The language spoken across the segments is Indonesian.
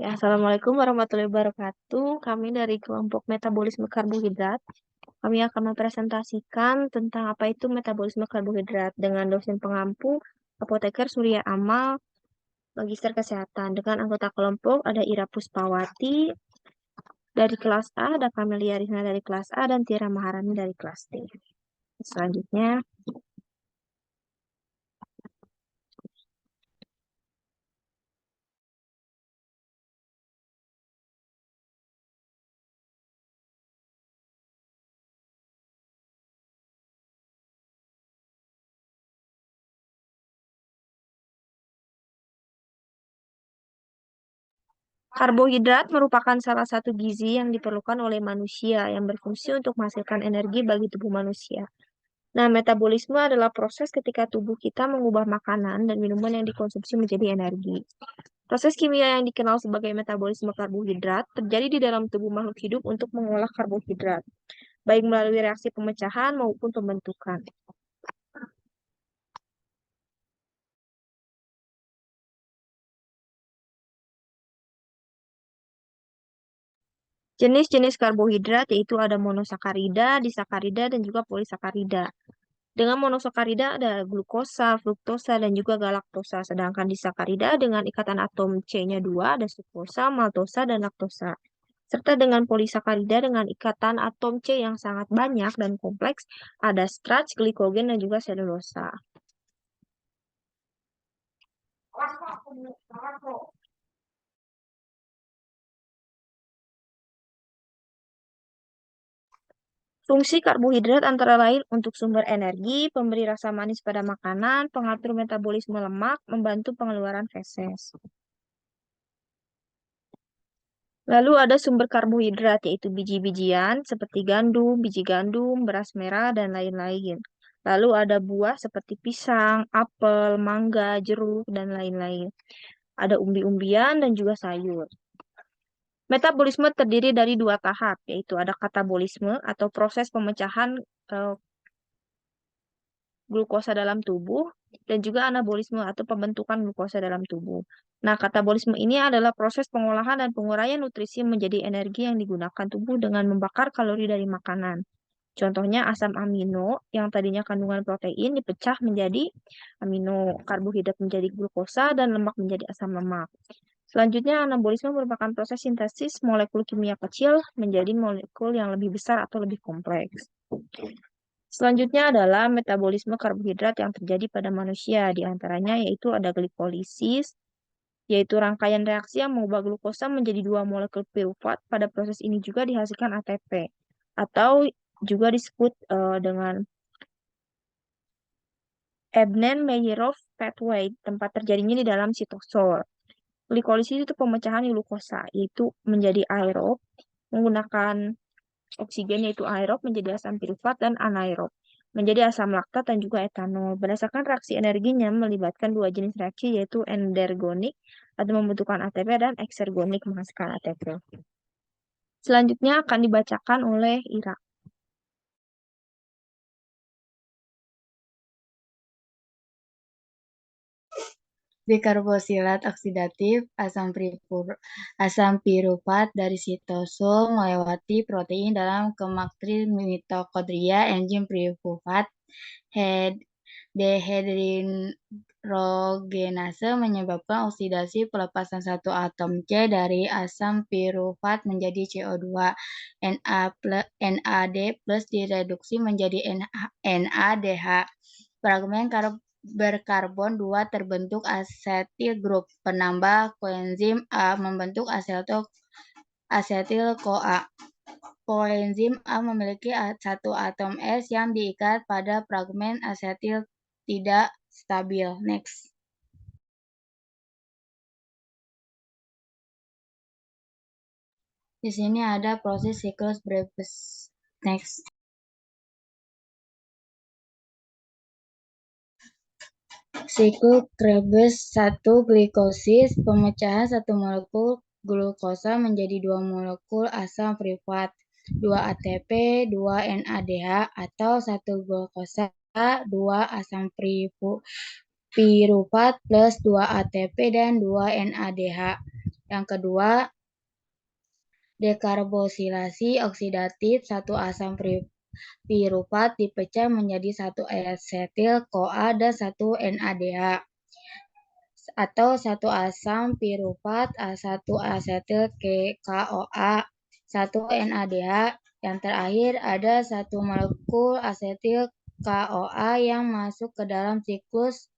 Ya, Assalamualaikum warahmatullahi wabarakatuh. Kami dari kelompok metabolisme karbohidrat. Kami akan mempresentasikan tentang apa itu metabolisme karbohidrat dengan dosen pengampu, apoteker Surya Amal, Magister Kesehatan. Dengan anggota kelompok ada Ira Puspawati dari kelas A, ada Kamelia Rizna dari kelas A, dan Tiara Maharani dari kelas D. Selanjutnya, karbohidrat merupakan salah satu gizi yang diperlukan oleh manusia yang berfungsi untuk menghasilkan energi bagi tubuh manusia. Nah, metabolisme adalah proses ketika tubuh kita mengubah makanan dan minuman yang dikonsumsi menjadi energi. Proses kimia yang dikenal sebagai metabolisme karbohidrat terjadi di dalam tubuh makhluk hidup untuk mengolah karbohidrat, baik melalui reaksi pemecahan maupun pembentukan. Jenis-jenis karbohidrat yaitu ada monosakarida, disakarida, dan juga polisakarida. Dengan monosakarida ada glukosa, fruktosa, dan juga galaktosa. Sedangkan disakarida dengan ikatan atom C-nya 2 ada sukrosa, maltosa, dan laktosa. Serta dengan polisakarida dengan ikatan atom C yang sangat banyak dan kompleks ada starch, glikogen, dan juga selulosa. Fungsi karbohidrat antara lain untuk sumber energi, pemberi rasa manis pada makanan, pengatur metabolisme lemak, membantu pengeluaran feses. Lalu ada sumber karbohidrat yaitu biji-bijian seperti gandum, biji gandum, beras merah, dan lain-lain. Lalu ada buah seperti pisang, apel, mangga, jeruk, dan lain-lain. Ada umbi-umbian dan juga sayur. Metabolisme terdiri dari dua tahap, yaitu ada katabolisme atau proses pemecahan eh, glukosa dalam tubuh dan juga anabolisme atau pembentukan glukosa dalam tubuh. Nah, katabolisme ini adalah proses pengolahan dan penguraian nutrisi menjadi energi yang digunakan tubuh dengan membakar kalori dari makanan. Contohnya asam amino yang tadinya kandungan protein dipecah menjadi amino, karbohidrat menjadi glukosa, dan lemak menjadi asam lemak. Selanjutnya, anabolisme merupakan proses sintesis molekul kimia kecil menjadi molekul yang lebih besar atau lebih kompleks. Selanjutnya adalah metabolisme karbohidrat yang terjadi pada manusia. Di antaranya yaitu ada glikolisis, yaitu rangkaian reaksi yang mengubah glukosa menjadi dua molekul piruvat. Pada proses ini juga dihasilkan ATP, atau juga disebut dengan Ebnen-Meyerhof pathway, tempat terjadinya di dalam sitosol. Glikolisis itu pemecahan glukosa, yaitu menjadi aerob, menggunakan oksigen yaitu aerob menjadi asam piruvat dan anaerob menjadi asam laktat dan juga etanol. Berdasarkan reaksi energinya melibatkan dua jenis reaksi yaitu endergonik atau membentukkan ATP dan eksergonik menghasilkan ATP. Selanjutnya akan dibacakan oleh Ira. Dikarbosilat oksidatif asam piruvat dari sitosol melewati protein dalam kematris mitokondria enzim piruvat dehidrogenase menyebabkan oksidasi pelepasan satu atom C dari asam piruvat menjadi CO2. NAD plus direduksi menjadi NADH. Fragmen berkarbon 2 terbentuk asetil grup. Penambah koenzim A membentuk asetil-CoA. Koenzim A memiliki satu atom S yang diikat pada fragmen asetil tidak stabil. Next. Di sini ada proses siklus Krebs. Next. Siklus Krebs 1 glikosis, pemecahan satu molekul glukosa menjadi dua molekul asam piruvat, 2 ATP, 2 NADH, atau satu glukosa, 2 asam piruvat plus 2 ATP dan 2 NADH. Yang kedua, dekarbosilasi oksidatif satu asam piruvat dipecah menjadi satu asetil-CoA dan satu NADH atau satu asam piruvat, satu asetil KOA, satu NADH. Yang terakhir ada satu molekul asetil KOA yang masuk ke dalam siklus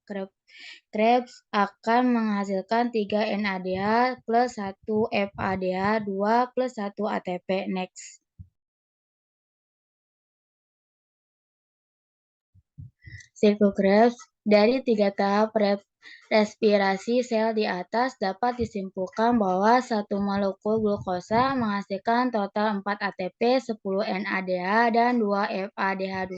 Krebs akan menghasilkan 3 NADH plus 1 FADH2 plus 1 ATP. Next. Siklus Krebs dari 3 tahap respirasi sel di atas dapat disimpulkan bahwa satu molekul glukosa menghasilkan total 4 ATP, 10 NADH, dan 2 FADH2.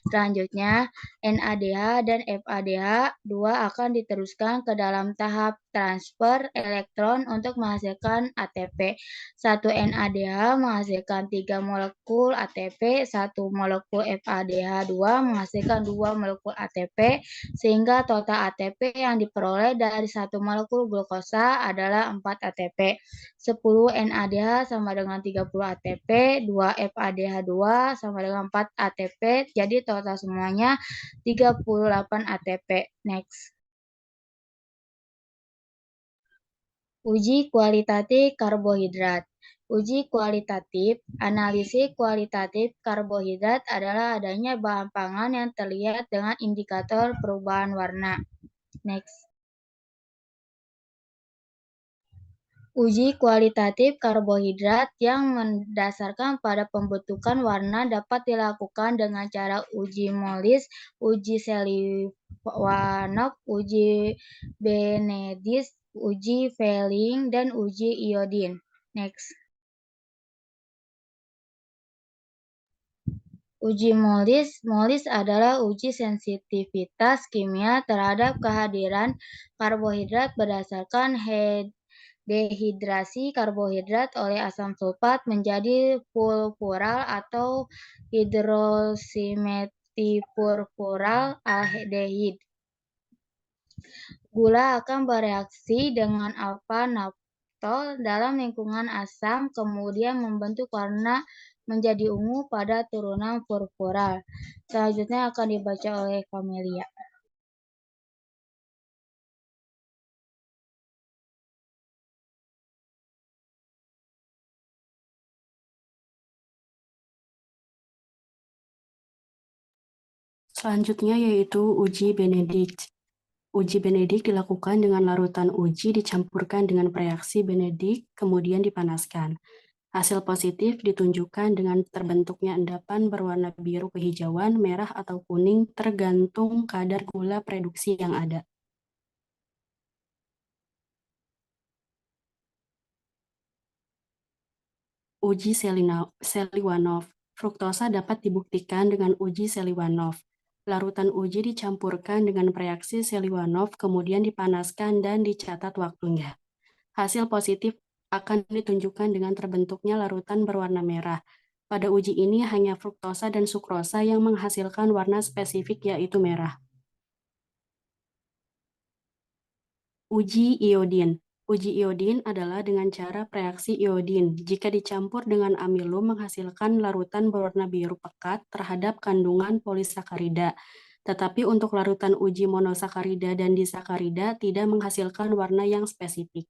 Selanjutnya, NADH dan FADH2 akan diteruskan ke dalam tahap transfer elektron untuk menghasilkan ATP. 1 NADH menghasilkan 3 molekul ATP, 1 molekul FADH2 menghasilkan 2 molekul ATP, sehingga total ATP yang diperoleh dari satu molekul glukosa adalah 4 ATP. 10 NADH sama dengan 30 ATP, 2 FADH2 sama dengan 4 ATP, jadi total semuanya 38 ATP. Next. Uji kualitatif karbohidrat. Uji kualitatif, analisis kualitatif karbohidrat adalah adanya bahan pangan yang terlihat dengan indikator perubahan warna. Next. Uji kualitatif karbohidrat yang mendasarkan pada pembentukan warna dapat dilakukan dengan cara uji Molis, uji Seliwanov, uji Benedict, uji Fehling, dan uji iodin. Next. Uji Molis. Molis adalah uji sensitivitas kimia terhadap kehadiran karbohidrat berdasarkan dehidrasi karbohidrat oleh asam sulfat menjadi purpural atau hidroksimetipurpural aldehid. Gula akan bereaksi dengan alpha-naftol dalam lingkungan asam, kemudian membentuk warna menjadi ungu pada turunan purpural. Selanjutnya akan dibaca oleh Camelia. Selanjutnya yaitu uji Benedict. Uji Benedict dilakukan dengan larutan uji dicampurkan dengan reaksi Benedict, kemudian dipanaskan. Hasil positif ditunjukkan dengan terbentuknya endapan berwarna biru kehijauan, merah, atau kuning tergantung kadar gula produksi yang ada. Uji Seliwanov. Fruktosa dapat dibuktikan dengan uji Seliwanov. Larutan uji dicampurkan dengan reaksi Seliwanov, kemudian dipanaskan dan dicatat waktunya. Hasil positif akan ditunjukkan dengan terbentuknya larutan berwarna merah. Pada uji ini hanya fruktosa dan sukrosa yang menghasilkan warna spesifik yaitu merah. Uji iodin. Uji iodin adalah dengan cara reaksi iodin. Jika dicampur dengan amilum menghasilkan larutan berwarna biru pekat terhadap kandungan polisakarida. Tetapi untuk larutan uji monosakarida dan disakarida tidak menghasilkan warna yang spesifik.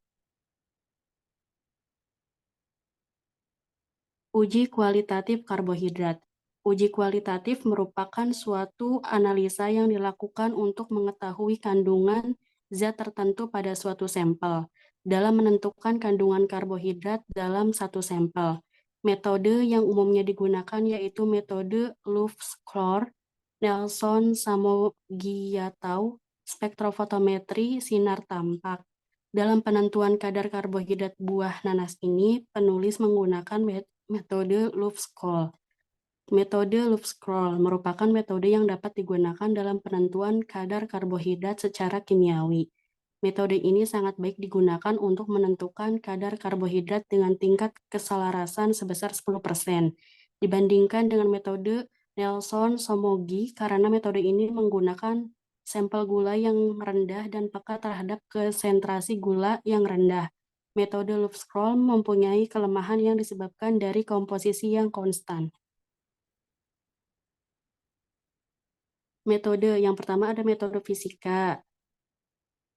Uji kualitatif karbohidrat. Uji kualitatif merupakan suatu analisa yang dilakukan untuk mengetahui kandungan zat tertentu pada suatu sampel dalam menentukan kandungan karbohidrat dalam satu sampel. Metode yang umumnya digunakan yaitu metode Loews-Clore, Nelson-Samoggiatau, spektrofotometri sinar tampak. Dalam penentuan kadar karbohidrat buah nanas ini, penulis menggunakan metode Loews-Clore. Metode Loews-Clore merupakan metode yang dapat digunakan dalam penentuan kadar karbohidrat secara kimiawi. Metode ini sangat baik digunakan untuk menentukan kadar karbohidrat dengan tingkat keselarasan sebesar 10%, dibandingkan dengan metode Nelson-Somogyi karena metode ini menggunakan sampel gula yang rendah dan peka terhadap konsentrasi gula yang rendah. Metode Loove-Scroll mempunyai kelemahan yang disebabkan dari komposisi yang konstan. Metode yang pertama ada metode fisika,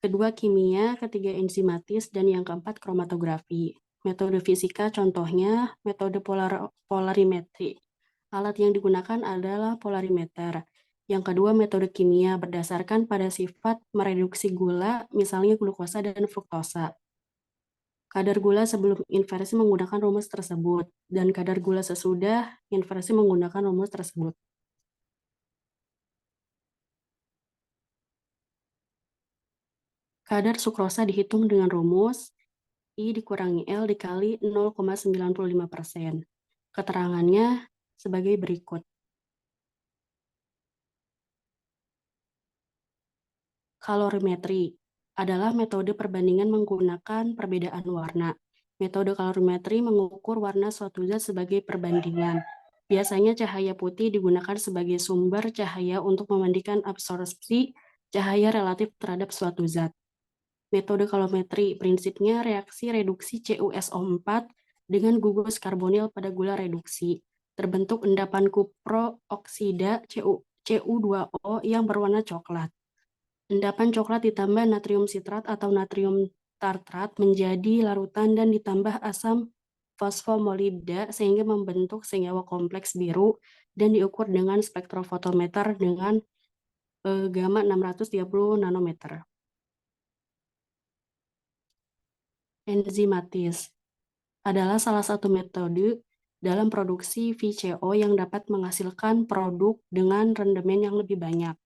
kedua kimia, ketiga enzimatis, dan yang keempat kromatografi. Metode fisika contohnya metode polarimetri. Alat yang digunakan adalah polarimeter. Yang kedua metode kimia berdasarkan pada sifat mereduksi gula, misalnya glukosa dan fruktosa. Kadar gula sebelum inversi menggunakan rumus tersebut, dan kadar gula sesudah inversi menggunakan rumus tersebut. Kadar sukrosa dihitung dengan rumus I dikurangi L dikali 0,95%. Keterangannya sebagai berikut. Kalorimetri adalah metode perbandingan menggunakan perbedaan warna. Metode kalorimetri mengukur warna suatu zat sebagai perbandingan. Biasanya cahaya putih digunakan sebagai sumber cahaya untuk membandingkan absorpsi cahaya relatif terhadap suatu zat. Metode kalorimetri prinsipnya reaksi reduksi CuSO4 dengan gugus karbonil pada gula reduksi. Terbentuk endapan kupro oksida Cu2O yang berwarna coklat. Endapan coklat ditambah natrium sitrat atau natrium tartrat menjadi larutan dan ditambah asam fosfomolibda sehingga membentuk senyawa kompleks biru dan diukur dengan spektrofotometer dengan gamma 630 nanometer. Enzimatis adalah salah satu metode dalam produksi VCO yang dapat menghasilkan produk dengan rendemen yang lebih banyak.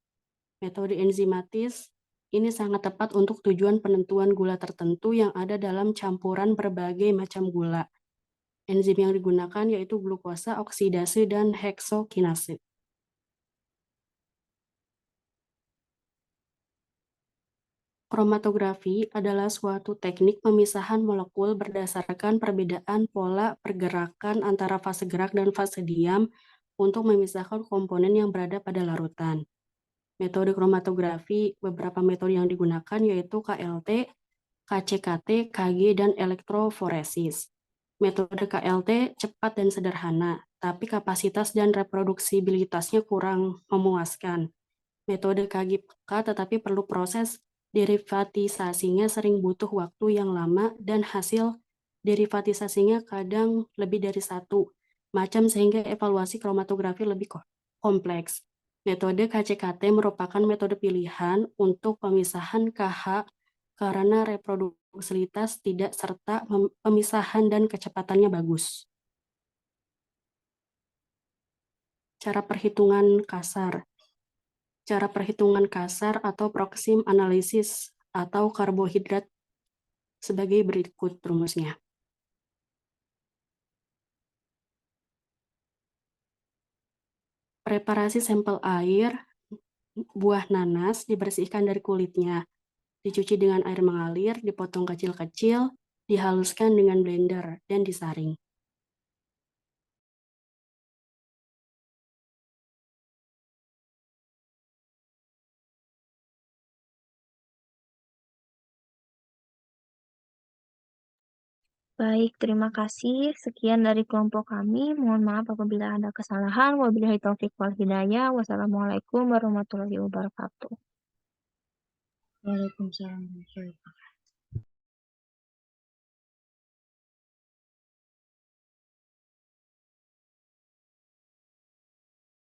Metode enzimatis ini sangat tepat untuk tujuan penentuan gula tertentu yang ada dalam campuran berbagai macam gula. Enzim yang digunakan yaitu glukosa, oksidase, dan heksokinase. Kromatografi adalah suatu teknik pemisahan molekul berdasarkan perbedaan pola pergerakan antara fase gerak dan fase diam untuk memisahkan komponen yang berada pada larutan. Metode kromatografi, beberapa metode yang digunakan yaitu KLT, KCKT, KG, dan elektroforesis. Metode KLT cepat dan sederhana, tapi kapasitas dan reproduksibilitasnya kurang memuaskan. Metode KGK tetapi perlu proses derivatisasinya sering butuh waktu yang lama dan hasil derivatisasinya kadang lebih dari satu macam sehingga evaluasi kromatografi lebih kompleks. Metode KCKT merupakan metode pilihan untuk pemisahan KH karena reproduksibilitas tidak serta pemisahan dan kecepatannya bagus. Cara perhitungan kasar. Cara perhitungan kasar atau proksim analisis atau karbohidrat sebagai berikut rumusnya. Preparasi sampel air buah nanas dibersihkan dari kulitnya, dicuci dengan air mengalir, dipotong kecil-kecil, dihaluskan dengan blender, dan disaring. Baik, terima kasih. Sekian dari kelompok kami. Mohon maaf apabila ada kesalahan. Wabillahi taufiq wal hidayah. Wassalamualaikum warahmatullahi wabarakatuh. Waalaikumsalam warahmatullahi wabarakatuh.